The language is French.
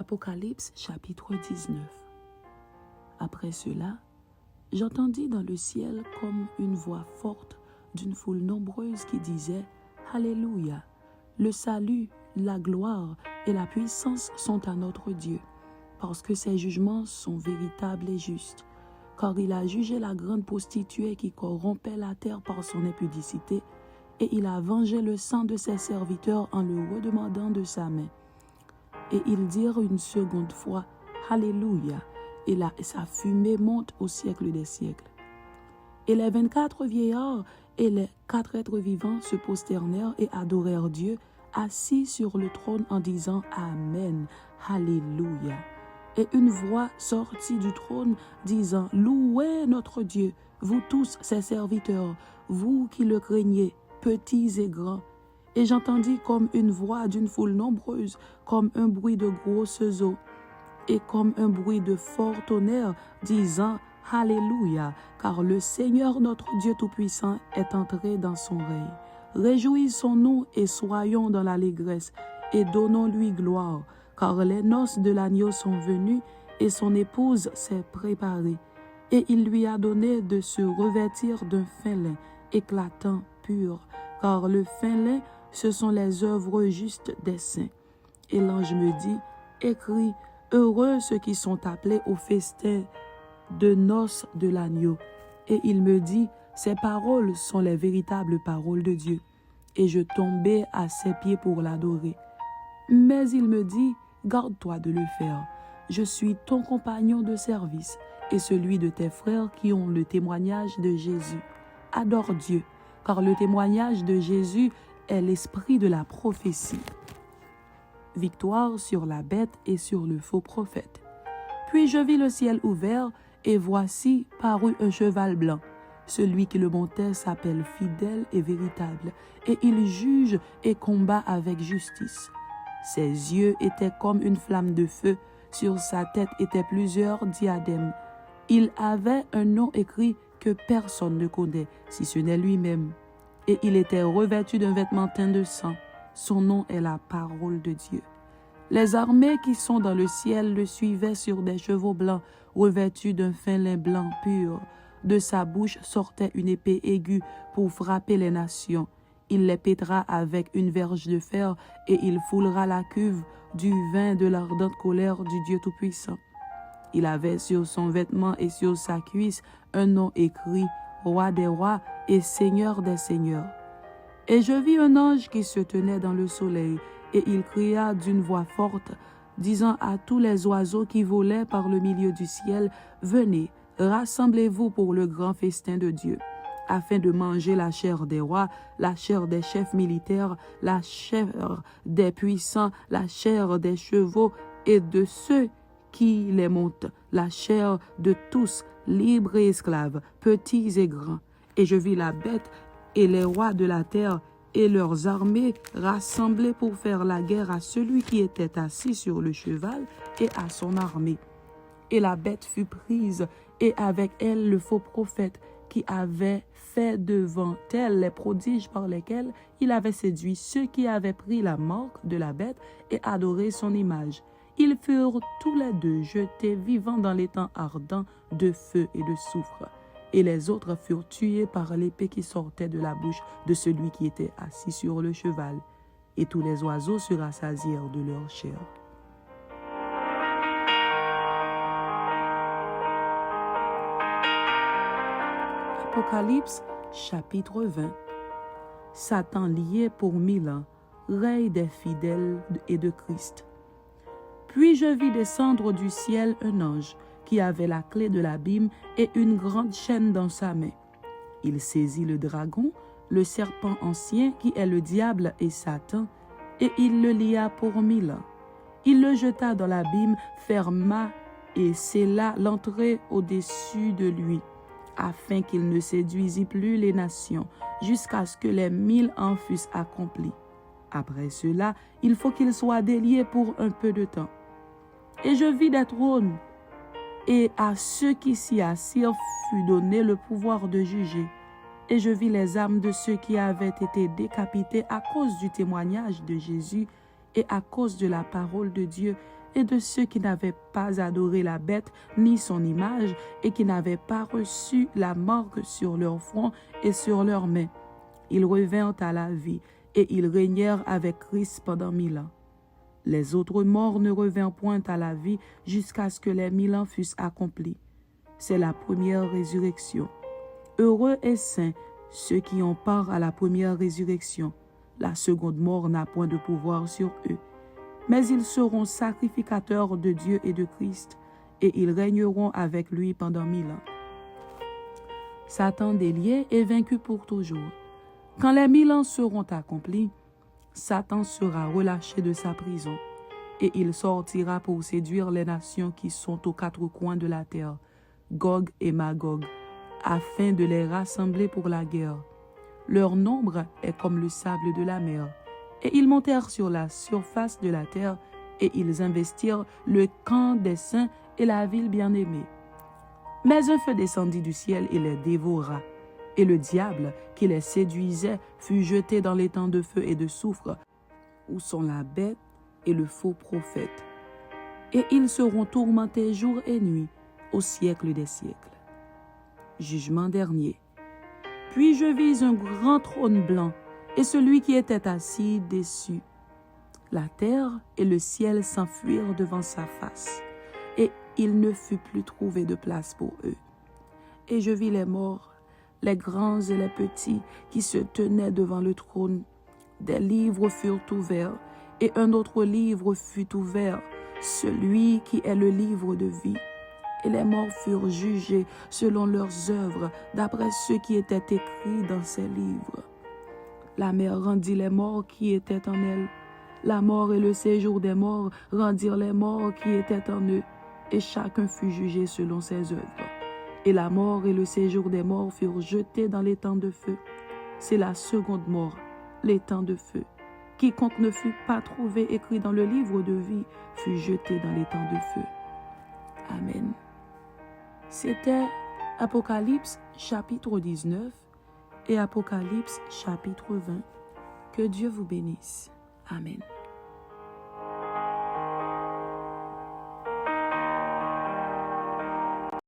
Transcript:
Apocalypse chapitre 19. Après cela, j'entendis dans le ciel comme une voix forte d'une foule nombreuse qui disait « Alléluia! Le salut, la gloire et la puissance sont à notre Dieu, parce que ses jugements sont véritables et justes. Car il a jugé la grande prostituée qui corrompait la terre par son impudicité, et il a vengé le sang de ses serviteurs en le redemandant de sa main. » Et ils dirent une seconde fois « Alléluia !» et sa fumée monte au siècle des siècles. Et les 24 vieillards et les 4 êtres vivants se prosternèrent et adorèrent Dieu, assis sur le trône en disant « Amen, Alléluia !» Et une voix sortit du trône disant « Louez notre Dieu, vous tous ses serviteurs, vous qui le craignez, petits et grands. » Et j'entendis comme une voix d'une foule nombreuse, comme un bruit de grosses eaux, et comme un bruit de fort tonnerre, disant « Alléluia, car le Seigneur notre Dieu Tout-Puissant est entré dans son règne. Réjouissons-nous et soyons dans l'allégresse, et donnons-lui gloire, car les noces de l'agneau sont venues, et son épouse s'est préparée. Et il lui a donné de se revêtir d'un fin lin, éclatant, pur, car le fin lin, ce sont les œuvres justes des saints. Et l'ange me dit, écris, heureux ceux qui sont appelés au festin de noces de l'agneau. Et il me dit, ces paroles sont les véritables paroles de Dieu. Et je tombai à ses pieds pour l'adorer. Mais il me dit, garde-toi de le faire. Je suis ton compagnon de service et celui de tes frères qui ont le témoignage de Jésus. Adore Dieu, car le témoignage de Jésus est l'esprit de la prophétie. Victoire sur la bête et sur le faux prophète. Puis je vis le ciel ouvert, et voici parut un cheval blanc. Celui qui le montait s'appelle fidèle et véritable, et il juge et combat avec justice. Ses yeux étaient comme une flamme de feu, sur sa tête étaient plusieurs diadèmes. Il avait un nom écrit que personne ne connaît, si ce n'est lui-même. Et il était revêtu d'un vêtement teint de sang. Son nom est la parole de Dieu. Les armées qui sont dans le ciel le suivaient sur des chevaux blancs, revêtus d'un fin lin blanc pur. De sa bouche sortait une épée aiguë pour frapper les nations. Il les pètera avec une verge de fer, et il foulera la cuve du vin de l'ardente colère du Dieu Tout-Puissant. Il avait sur son vêtement et sur sa cuisse un nom écrit, Roi des rois et Seigneur des seigneurs. Et je vis un ange qui se tenait dans le soleil, et il cria d'une voix forte, disant à tous les oiseaux qui volaient par le milieu du ciel, « Venez, rassemblez-vous pour le grand festin de Dieu, afin de manger la chair des rois, la chair des chefs militaires, la chair des puissants, la chair des chevaux et de ceux qui les montent, la chair de tous, libres et esclaves, petits et grands. » Et je vis la bête et les rois de la terre et leurs armées rassemblés pour faire la guerre à celui qui était assis sur le cheval et à son armée. Et la bête fut prise, et avec elle le faux prophète qui avait fait devant elle les prodiges par lesquels il avait séduit ceux qui avaient pris la marque de la bête et adoré son image. Ils furent tous les deux jetés vivants dans l'étang ardent de feu et de soufre. Et les autres furent tués par l'épée qui sortait de la bouche de celui qui était assis sur le cheval. Et tous les oiseaux se rassasièrent de leur chair. Apocalypse chapitre 20. Satan lié pour 1000 ans, règne des fidèles et de Christ. Puis je vis descendre du ciel un ange qui avait la clé de l'abîme et une grande chaîne dans sa main. Il saisit le dragon, le serpent ancien qui est le diable et Satan, et il le lia pour 1000 ans. Il le jeta dans l'abîme, ferma et scella l'entrée au-dessus de lui, afin qu'il ne séduisît plus les nations, jusqu'à ce que les 1000 ans fussent accomplis. Après cela, il faut qu'il soit délié pour un peu de temps. Et je vis des trônes, et à ceux qui s'y assirent fut donné le pouvoir de juger. Et je vis les âmes de ceux qui avaient été décapités à cause du témoignage de Jésus et à cause de la parole de Dieu, et de ceux qui n'avaient pas adoré la bête ni son image et qui n'avaient pas reçu la marque sur leur front et sur leurs mains. Ils revinrent à la vie et ils régnèrent avec Christ pendant 1000 ans. Les autres morts ne revinrent point à la vie jusqu'à ce que les 1000 ans fussent accomplis. C'est la première résurrection. Heureux et saints ceux qui ont part à la première résurrection. La seconde mort n'a point de pouvoir sur eux. Mais ils seront sacrificateurs de Dieu et de Christ, et ils régneront avec lui pendant 1000 ans. Satan délié est vaincu pour toujours. Quand les 1000 ans seront accomplis, Satan sera relâché de sa prison, et il sortira pour séduire les nations qui sont aux quatre coins de la terre, Gog et Magog, afin de les rassembler pour la guerre. Leur nombre est comme le sable de la mer. Et ils montèrent sur la surface de la terre, et ils investirent le camp des saints et la ville bien-aimée. Mais un feu descendit du ciel et les dévora. Et le diable qui les séduisait fut jeté dans les temps de feu et de soufre, où sont la bête et le faux prophète. Et ils seront tourmentés jour et nuit, au siècle des siècles. Jugement dernier. Puis je vis un grand trône blanc, et celui qui était assis dessus. La terre et le ciel s'enfuirent devant sa face, et il ne fut plus trouvé de place pour eux. Et je vis les morts, les grands et les petits, qui se tenaient devant le trône. Des livres furent ouverts, et un autre livre fut ouvert, celui qui est le livre de vie. Et les morts furent jugés selon leurs œuvres, d'après ce qui était écrit dans ces livres. La mer rendit les morts qui étaient en elle. La mort et le séjour des morts rendirent les morts qui étaient en eux, et chacun fut jugé selon ses œuvres. Et la mort et le séjour des morts furent jetés dans les temps de feu. C'est la seconde mort, les temps de feu. Quiconque ne fut pas trouvé écrit dans le livre de vie fut jeté dans les temps de feu. Amen. C'était Apocalypse chapitre 19 et Apocalypse chapitre 20. Que Dieu vous bénisse. Amen.